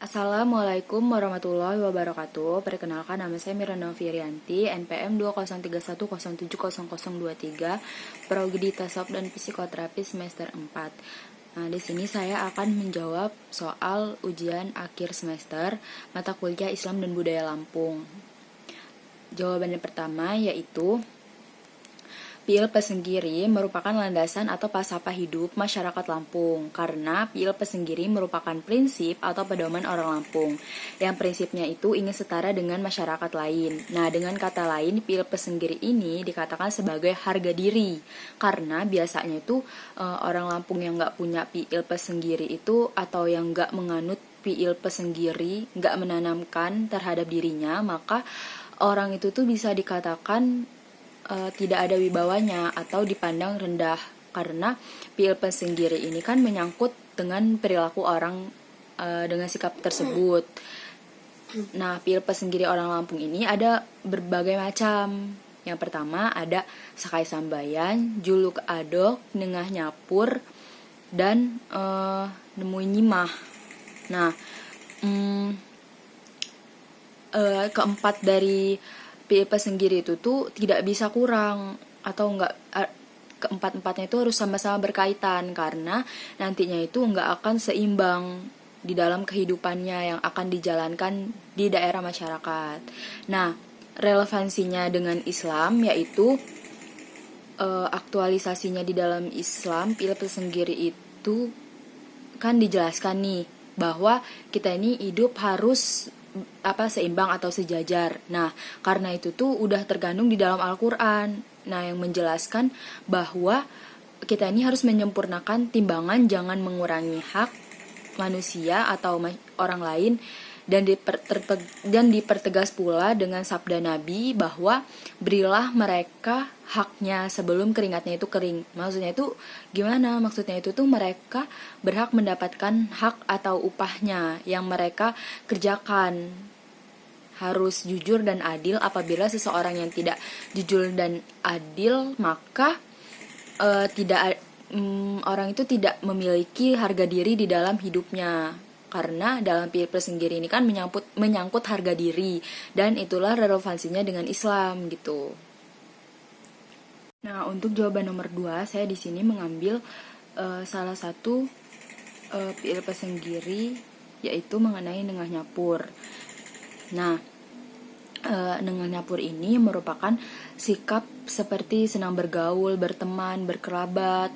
Assalamualaikum warahmatullahi wabarakatuh. Perkenalkan, nama saya Mirana Firianti, NPM 20310700023, Prodi Tasawuf dan Psikoterapi semester 4. Nah, di sini saya akan menjawab soal ujian akhir semester mata kuliah Islam dan Budaya Lampung. Jawaban yang pertama yaitu PIL Pesenggiri merupakan landasan atau falsafah hidup masyarakat Lampung, karena PIL Pesenggiri merupakan prinsip atau pedoman orang Lampung, yang prinsipnya itu ingin setara dengan masyarakat lain. Nah, dengan kata lain, PIL Pesenggiri ini dikatakan sebagai harga diri, karena biasanya itu orang Lampung yang nggak punya PIL Pesenggiri itu, atau yang nggak menganut PIL Pesenggiri, nggak menanamkan terhadap dirinya, maka orang itu tuh bisa dikatakan tidak ada wibawanya atau dipandang rendah, karena PIL Pesenggiri ini kan menyangkut dengan perilaku orang dengan sikap tersebut. Nah, PIL Pesenggiri orang Lampung ini ada berbagai macam. Yang pertama ada Sakai Sambayan, Juluk Adok, Nengah Nyapur, dan Nemuin Nyimah. Nah, keempat dari PIL Pesenggiri itu tuh tidak bisa kurang, atau enggak, keempat-empatnya itu harus sama-sama berkaitan, karena nantinya itu enggak akan seimbang di dalam kehidupannya yang akan dijalankan di daerah masyarakat. Nah, relevansinya dengan Islam yaitu aktualisasinya di dalam Islam, PIL Pesenggiri itu kan dijelaskan nih bahwa kita ini hidup harus seimbang atau sejajar. Nah, karena itu tuh udah tergandung di dalam Al-Qur'an. Nah, yang menjelaskan bahwa kita ini harus menyempurnakan timbangan, jangan mengurangi hak manusia atau orang lain, dan dipertegas pula dengan sabda Nabi bahwa berilah mereka haknya sebelum keringatnya itu kering. Maksudnya itu gimana? Maksudnya itu tuh mereka berhak mendapatkan hak atau upahnya yang mereka kerjakan. Harus jujur dan adil. Apabila seseorang yang tidak jujur dan adil, maka orang itu tidak memiliki harga diri di dalam hidupnya. Karena dalam PIL Pesenggiri ini kan menyangkut harga diri, dan itulah relevansinya dengan Islam gitu. Nah, untuk jawaban nomor 2, saya di sini mengambil salah satu PIL Pesenggiri, yaitu mengenai Nengah Nyapur. Nah, Nengah Nyapur ini merupakan sikap seperti senang bergaul, berteman, berkerabat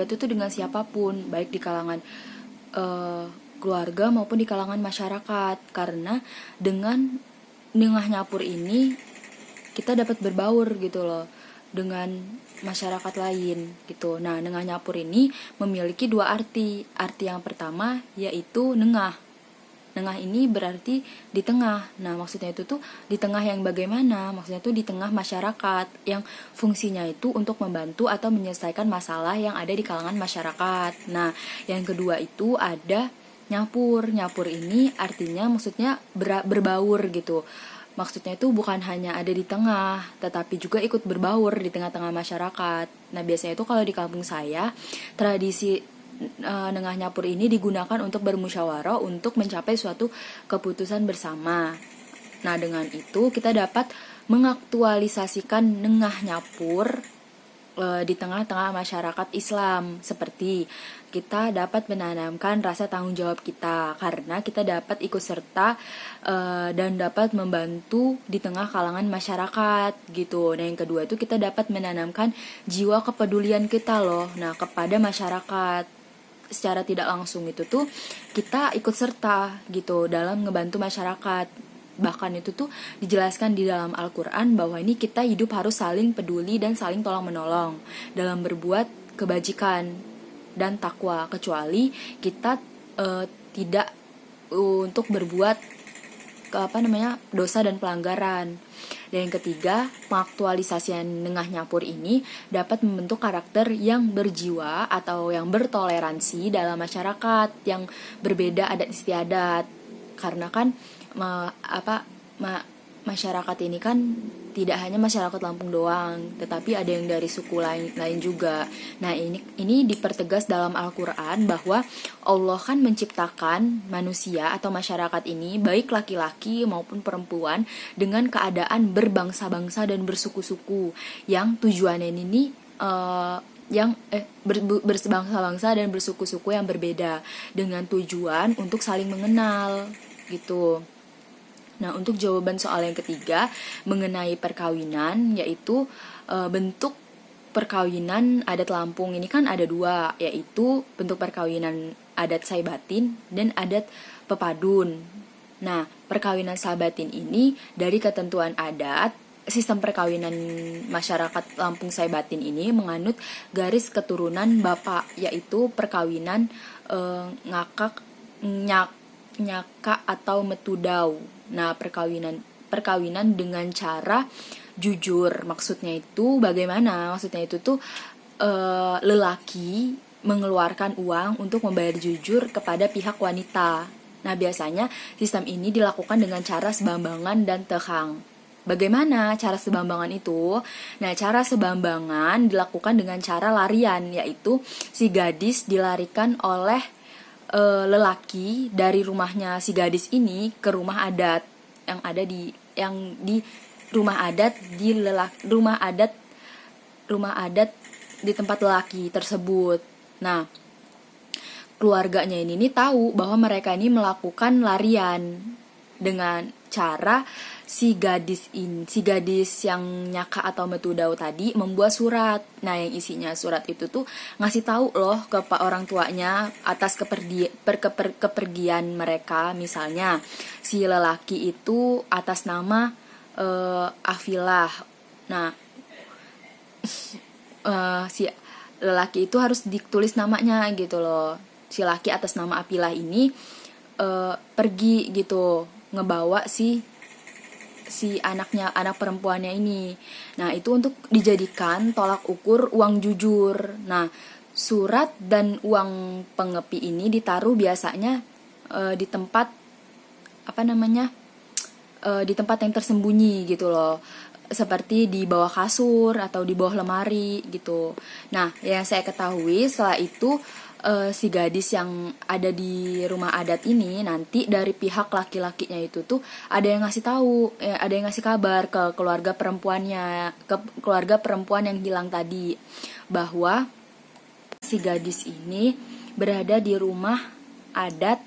itu dengan siapapun, baik di kalangan keluarga maupun di kalangan masyarakat. Karena dengan Nengah Nyapur ini kita dapat berbaur gitu loh dengan masyarakat lain gitu. Nah, Nengah Nyapur ini memiliki dua arti. Arti yang pertama yaitu nengah. Nengah ini berarti di tengah. Nah, maksudnya itu tuh di tengah yang bagaimana? Maksudnya itu di tengah masyarakat yang fungsinya itu untuk membantu atau menyelesaikan masalah yang ada di kalangan masyarakat. Nah, yang kedua itu ada nyapur. Nyapur ini artinya maksudnya berbaur gitu. Maksudnya itu bukan hanya ada di tengah, tetapi juga ikut berbaur di tengah-tengah masyarakat. Nah, biasanya itu kalau di kampung saya, tradisi Nengah Nyapur ini digunakan untuk bermusyawarah untuk mencapai suatu keputusan bersama. Nah, dengan itu kita dapat mengaktualisasikan Nengah Nyapur di tengah-tengah masyarakat Islam, seperti kita dapat menanamkan rasa tanggung jawab kita karena kita dapat ikut serta dan dapat membantu di tengah kalangan masyarakat gitu. Nah, yang kedua itu kita dapat menanamkan jiwa kepedulian kita loh, nah, kepada masyarakat. Secara tidak langsung itu tuh kita ikut serta gitu dalam ngebantu masyarakat. Bahkan itu tuh dijelaskan di dalam Al-Qur'an bahwa ini kita hidup harus saling peduli dan saling tolong-menolong dalam berbuat kebajikan dan takwa, kecuali kita tidak untuk berbuat dosa dan pelanggaran. Dan yang ketiga, pengaktualisasian Nengah Nyapur ini dapat membentuk karakter yang berjiwa atau yang bertoleransi dalam masyarakat yang berbeda adat istiadat. Karena kan masyarakat ini kan tidak hanya masyarakat Lampung doang, tetapi ada yang dari suku lain juga. Nah, ini dipertegas dalam Al-Qur'an bahwa Allah kan menciptakan manusia atau masyarakat ini baik laki-laki maupun perempuan dengan keadaan berbangsa-bangsa dan bersuku-suku yang tujuannya ini berbangsa-bangsa dan bersuku-suku yang berbeda dengan tujuan untuk saling mengenal gitu. Nah, untuk jawaban soal yang ketiga mengenai perkawinan, yaitu bentuk perkawinan adat Lampung ini kan ada dua, yaitu bentuk perkawinan adat Saibatin dan adat Pepadun. Nah, perkawinan Saibatin ini dari ketentuan adat, sistem perkawinan masyarakat Lampung Saibatin ini menganut garis keturunan bapak, yaitu perkawinan nyaka atau metudau. Nah, perkawinan dengan cara jujur. Maksudnya itu bagaimana? Maksudnya itu tuh lelaki mengeluarkan uang untuk membayar jujur kepada pihak wanita. Nah, biasanya sistem ini dilakukan dengan cara sebambangan dan tehang. Bagaimana cara sebambangan itu? Nah, cara sebambangan dilakukan dengan cara larian, yaitu si gadis dilarikan oleh lelaki dari rumahnya si gadis ini ke rumah adat yang ada di rumah adat di tempat lelaki tersebut. Nah, keluarganya ini tahu bahwa mereka ini melakukan larian dengan cara si gadis yang nyaka atau metudau tadi membuat surat. Nah, yang isinya surat itu tuh ngasih tahu loh ke orang tuanya atas kepergian mereka. Misalnya si lelaki itu atas nama Afilah. Nah, si lelaki itu harus ditulis namanya gitu loh. Si laki atas nama Afilah ini pergi gitu, ngebawa si anak perempuannya ini. Nah, itu untuk dijadikan tolak ukur uang jujur. Nah, surat dan uang pengepi ini ditaruh biasanya di tempat di tempat yang tersembunyi gitu loh, seperti di bawah kasur atau di bawah lemari gitu. Nah, yang saya ketahui setelah itu si gadis yang ada di rumah adat ini nanti dari pihak laki-lakinya itu tuh ada yang ngasih tahu, ada yang ngasih kabar ke keluarga perempuan yang hilang tadi bahwa si gadis ini berada di rumah adat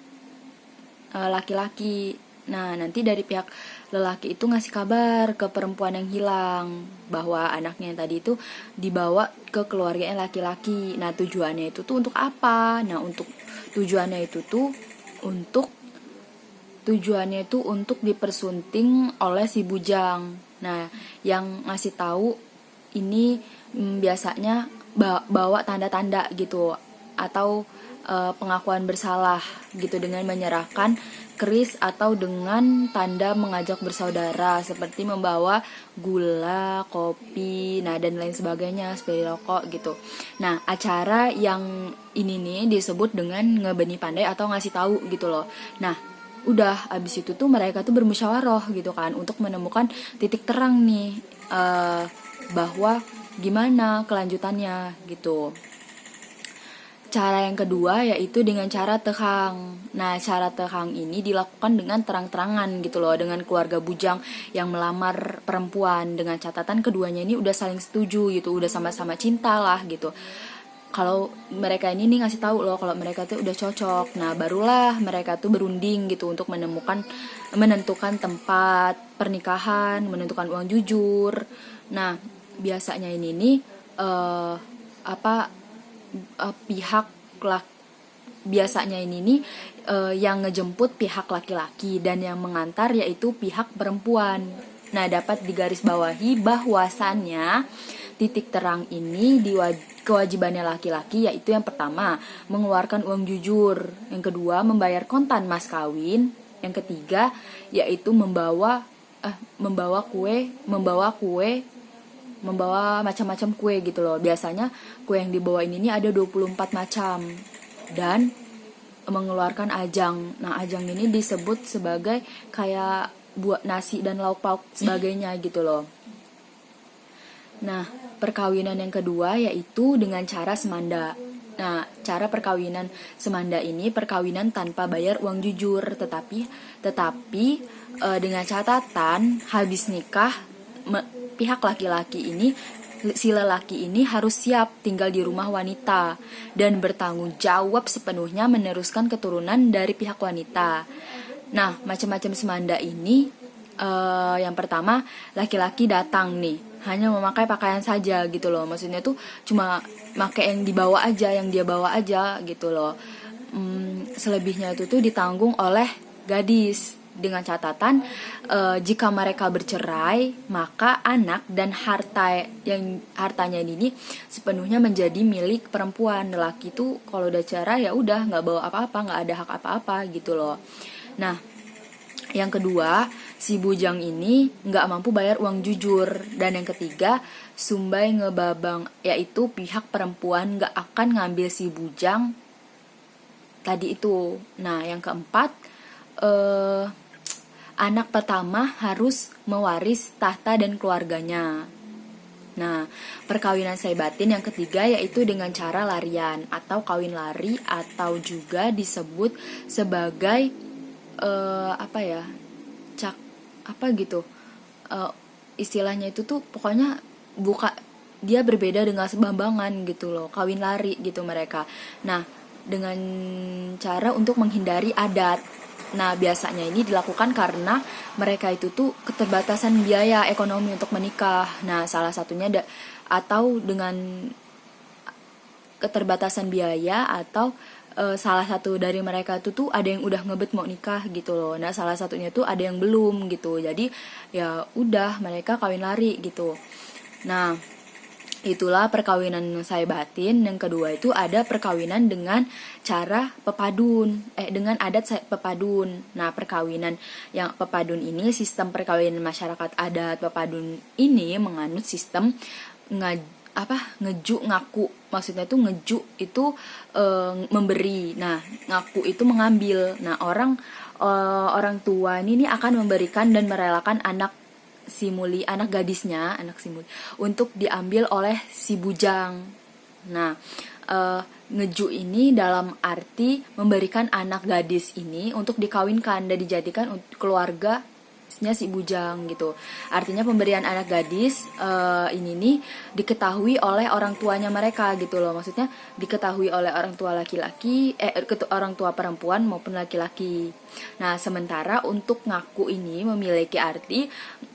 laki-laki. Nah, nanti dari pihak lelaki itu ngasih kabar ke perempuan yang hilang bahwa anaknya yang tadi itu dibawa ke keluarga yang laki-laki. Nah, tujuannya itu tuh untuk apa? Nah, tujuannya itu untuk dipersunting oleh si bujang. Nah, yang ngasih tahu ini biasanya bawa tanda-tanda gitu atau pengakuan bersalah gitu dengan menyerahkan keris atau dengan tanda mengajak bersaudara seperti membawa gula, kopi, nah dan lain sebagainya seperti rokok gitu. Nah, acara yang ini nih disebut dengan ngebeni pandai atau ngasih tahu gitu loh. Nah, udah abis itu tuh mereka tuh bermusyawarah gitu kan untuk menemukan titik terang nih bahwa gimana kelanjutannya gitu. Cara yang kedua yaitu dengan cara tehang. Nah, cara tehang ini dilakukan dengan terang-terangan gitu loh, dengan keluarga bujang yang melamar perempuan, dengan catatan keduanya ini udah saling setuju gitu, udah sama-sama cinta lah gitu. Kalau mereka ini nih ngasih tahu loh kalau mereka tuh udah cocok. Nah, barulah mereka tuh berunding gitu untuk menentukan tempat pernikahan, menentukan uang jujur. Nah, biasanya ini nih biasanya ini nih yang ngejemput pihak laki-laki dan yang mengantar yaitu pihak perempuan. Nah, dapat digarisbawahi bahwasannya titik terang ini kewajibannya laki-laki yaitu yang pertama mengeluarkan uang jujur, yang kedua membayar kontan mas kawin, yang ketiga yaitu membawa macam-macam kue gitu loh. Biasanya kue yang dibawa ini ada 24 macam dan mengeluarkan ajang. Nah, ajang ini disebut sebagai kayak buat nasi dan lauk pauk sebagainya gitu loh. Nah, perkawinan yang kedua yaitu dengan cara semanda. Nah, cara perkawinan semanda ini perkawinan tanpa bayar uang jujur, tetapi dengan catatan habis nikah pihak laki-laki ini, si lelaki ini harus siap tinggal di rumah wanita dan bertanggung jawab sepenuhnya meneruskan keturunan dari pihak wanita. Nah, macam-macam semanda ini, yang pertama, laki-laki datang nih hanya memakai pakaian saja gitu loh. Maksudnya tuh cuma pakai yang dibawa aja, yang dia bawa aja gitu loh. Selebihnya itu tuh ditanggung oleh gadis, dengan catatan jika mereka bercerai maka anak dan hartanya ini sepenuhnya menjadi milik perempuan. Lelaki itu kalau udah cerai ya udah nggak bawa apa-apa, nggak ada hak apa-apa gitu loh. Nah, yang kedua, si bujang ini nggak mampu bayar uang jujur. Dan yang ketiga, sumbai ngebabang, yaitu pihak perempuan nggak akan ngambil si bujang tadi itu. Nah, yang keempat, anak pertama harus mewaris tahta dan keluarganya. Nah, perkawinan saibatin yang ketiga yaitu dengan cara larian atau kawin lari, atau juga disebut sebagai istilahnya itu tuh pokoknya dia berbeda dengan sebambangan gitu loh, kawin lari gitu mereka. Nah, dengan cara untuk menghindari adat. Nah, biasanya ini dilakukan karena mereka itu tuh keterbatasan biaya ekonomi untuk menikah. Nah, salah satunya atau dengan keterbatasan biaya, atau salah satu dari mereka itu tuh ada yang udah ngebet mau nikah gitu loh. Nah, salah satunya tuh ada yang belum gitu. Jadi ya udah mereka kawin lari gitu. Nah, itulah perkawinan saibatin. Yang kedua itu ada perkawinan dengan cara pepadun, dengan adat pepadun. Nah, perkawinan yang pepadun ini, sistem perkawinan masyarakat adat pepadun ini menganut sistem ngeju ngaku. Maksudnya tuh ngeju itu memberi, nah ngaku itu mengambil. Nah, orang tua ini akan memberikan dan merelakan anak gadisnya untuk diambil oleh si bujang. Nah, ngeju ini dalam arti memberikan anak gadis ini untuk dikawinkan dan dijadikan keluarganya si bujang gitu. Artinya pemberian anak gadis ini nih diketahui oleh orang tuanya mereka gitu loh. Maksudnya diketahui oleh orang tua laki-laki, orang tua perempuan maupun laki-laki. Nah, sementara untuk ngaku ini memiliki arti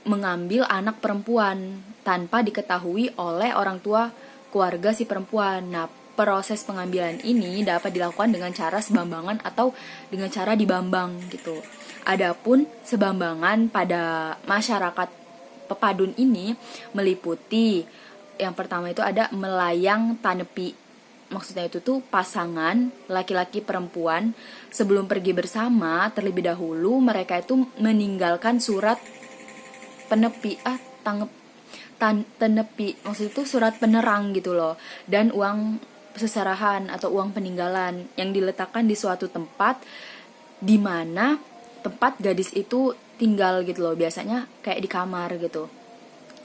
mengambil anak perempuan tanpa diketahui oleh orang tua keluarga si perempuan. Nah, proses pengambilan ini dapat dilakukan dengan cara sebambangan atau dengan cara dibambang gitu. Adapun sebambangan pada masyarakat pepadun ini meliputi, yang pertama itu ada melayang tanepi. Maksudnya itu tuh pasangan laki-laki perempuan sebelum pergi bersama terlebih dahulu mereka itu meninggalkan surat penepi tenepi, maksudnya itu surat penerang gitu loh, dan uang seserahan atau uang peninggalan yang diletakkan di suatu tempat di mana tempat gadis itu tinggal gitu loh, biasanya kayak di kamar gitu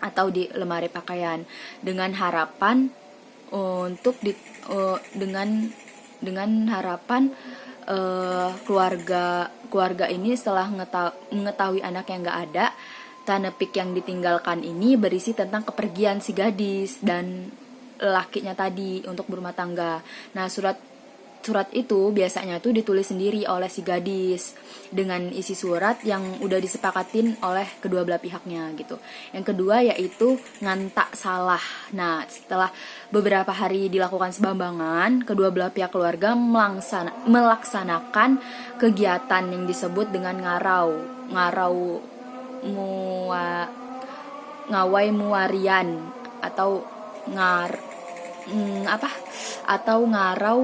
atau di lemari pakaian, dengan harapan untuk dengan harapan keluarga ini setelah mengetahui anak yang nggak ada, tanepik yang ditinggalkan ini berisi tentang kepergian si gadis dan lakinya tadi untuk berumah tangga. Nah, surat itu biasanya tuh ditulis sendiri oleh si gadis dengan isi surat yang udah disepakatin oleh kedua belah pihaknya gitu. Yang kedua yaitu ngantak salah. Nah, setelah beberapa hari dilakukan sebambangan, kedua belah pihak keluarga melaksanakan kegiatan yang disebut dengan ngawai muarian atau ngarau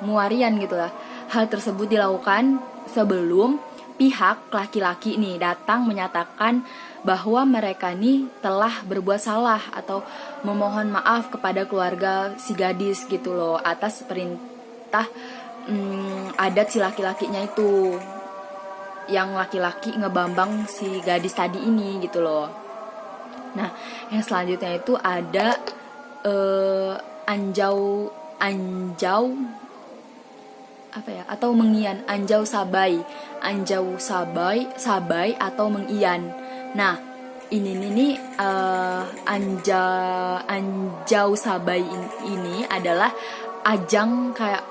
muarian gitulah. Hal tersebut dilakukan sebelum pihak laki-laki nih datang menyatakan bahwa mereka nih telah berbuat salah atau memohon maaf kepada keluarga si gadis gitu loh atas perintah adat si laki-lakinya itu. yang laki-laki ngebambang si gadis tadi ini gitu loh. Nah, yang selanjutnya itu ada anjau apa ya, atau mengian, anjau sabai atau mengian. Nah, ini nih anjau sabai ini adalah ajang kayak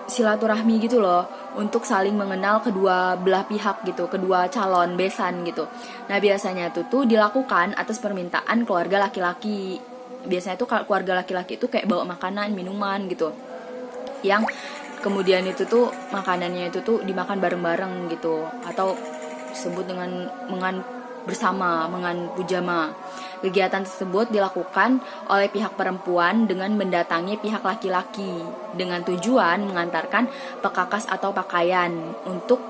silaturahmi gitu loh, untuk saling mengenal kedua belah pihak gitu, kedua calon besan gitu. Nah, biasanya tuh dilakukan atas permintaan keluarga laki-laki. Biasanya tuh keluarga laki-laki itu kayak bawa makanan, minuman gitu, yang kemudian itu tuh makanannya itu tuh dimakan bareng-bareng gitu, atau disebut dengan mengan bersama, mengan pujama. Kegiatan tersebut dilakukan oleh pihak perempuan dengan mendatangi pihak laki-laki dengan tujuan mengantarkan pekakas atau pakaian untuk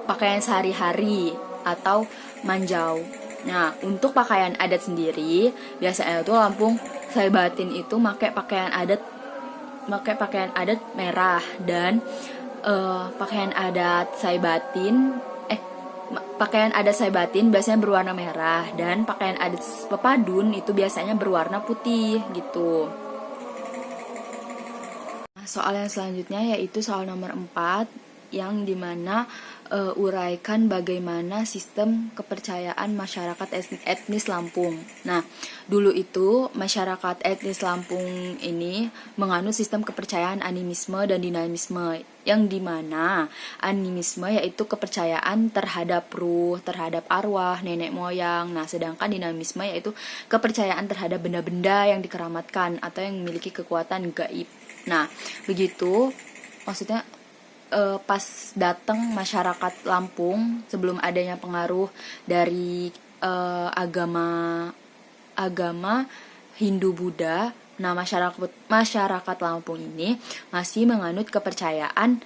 pakaian sehari-hari atau manjau. Nah, untuk pakaian adat sendiri biasanya tuh Lampung Saibatin itu pakai pakaian adat merah, dan pakaian adat Saibatin biasanya berwarna merah, dan pakaian adat Pepadun itu biasanya berwarna putih gitu. Nah, soal yang selanjutnya yaitu soal nomor 4, yang dimana uraikan bagaimana sistem kepercayaan masyarakat etnis Lampung. Nah, dulu itu masyarakat etnis Lampung ini menganut sistem kepercayaan animisme dan dinamisme, yang dimana animisme yaitu kepercayaan terhadap ruh, terhadap arwah, nenek moyang. Nah, sedangkan dinamisme yaitu kepercayaan terhadap benda-benda yang dikeramatkan atau yang memiliki kekuatan gaib. Nah, begitu maksudnya pas datang masyarakat Lampung sebelum adanya pengaruh dari agama Hindu Buddha. Nah, masyarakat Lampung ini masih menganut kepercayaan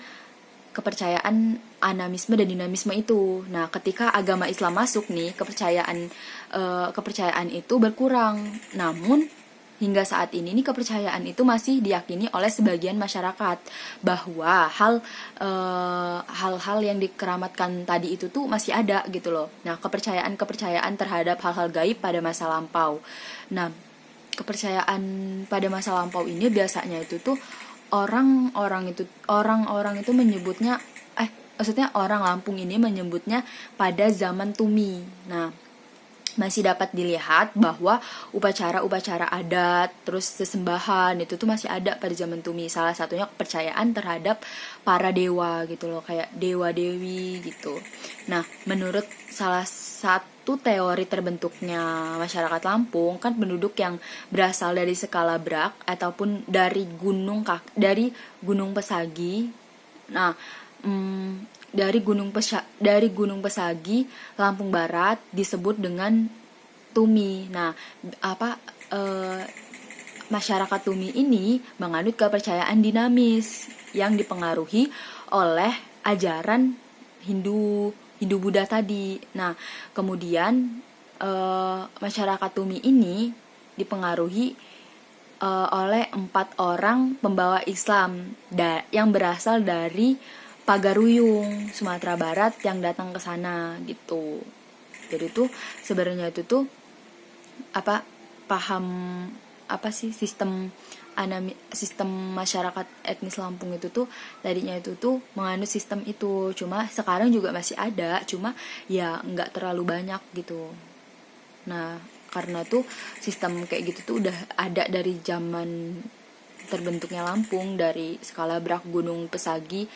animisme dan dinamisme itu. Nah, ketika agama Islam masuk nih, kepercayaan itu berkurang. Namun hingga saat ini nih kepercayaan itu masih diyakini oleh sebagian masyarakat, bahwa hal-hal yang dikeramatkan tadi itu tuh masih ada gitu loh. Nah, kepercayaan terhadap hal-hal gaib pada masa lampau. Nah, kepercayaan pada masa lampau ini biasanya itu tuh orang-orang itu menyebutnya maksudnya orang Lampung ini menyebutnya pada zaman Tumi. Nah, masih dapat dilihat bahwa upacara-upacara adat, terus sesembahan itu tuh masih ada pada zaman Tumi. Salah satunya kepercayaan terhadap para dewa gitu loh, kayak dewa-dewi gitu. Nah, menurut salah satu teori terbentuknya masyarakat Lampung, kan penduduk yang berasal dari Sekalabrak ataupun dari Gunung Pesagi. Nah, dari Gunung Pesagi, Lampung Barat disebut dengan Tumi. Nah, masyarakat Tumi ini menganut kepercayaan dinamis yang dipengaruhi oleh ajaran Hindu Buddha tadi. Nah, kemudian masyarakat Tumi ini dipengaruhi oleh 4 orang pembawa Islam yang berasal dari Pagaruyung, Sumatera Barat, yang datang ke sana gitu. Jadi tuh sebenarnya itu tuh sistem masyarakat etnis Lampung itu tuh tadinya itu tuh menganut sistem itu. Cuma sekarang juga masih ada, cuma ya nggak terlalu banyak gitu. Nah, karena tuh sistem kayak gitu tuh udah ada dari zaman terbentuknya Lampung, dari Sekalabrak, Gunung Pesagi,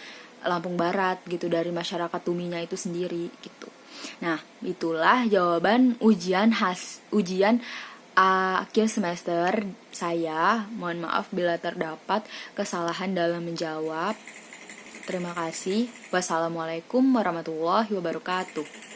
Lampung Barat gitu, dari masyarakat Tuminya itu sendiri gitu. Nah, itulah jawaban ujian akhir semester saya. Mohon maaf bila terdapat kesalahan dalam menjawab. Terima kasih. Wassalamualaikum warahmatullahi wabarakatuh.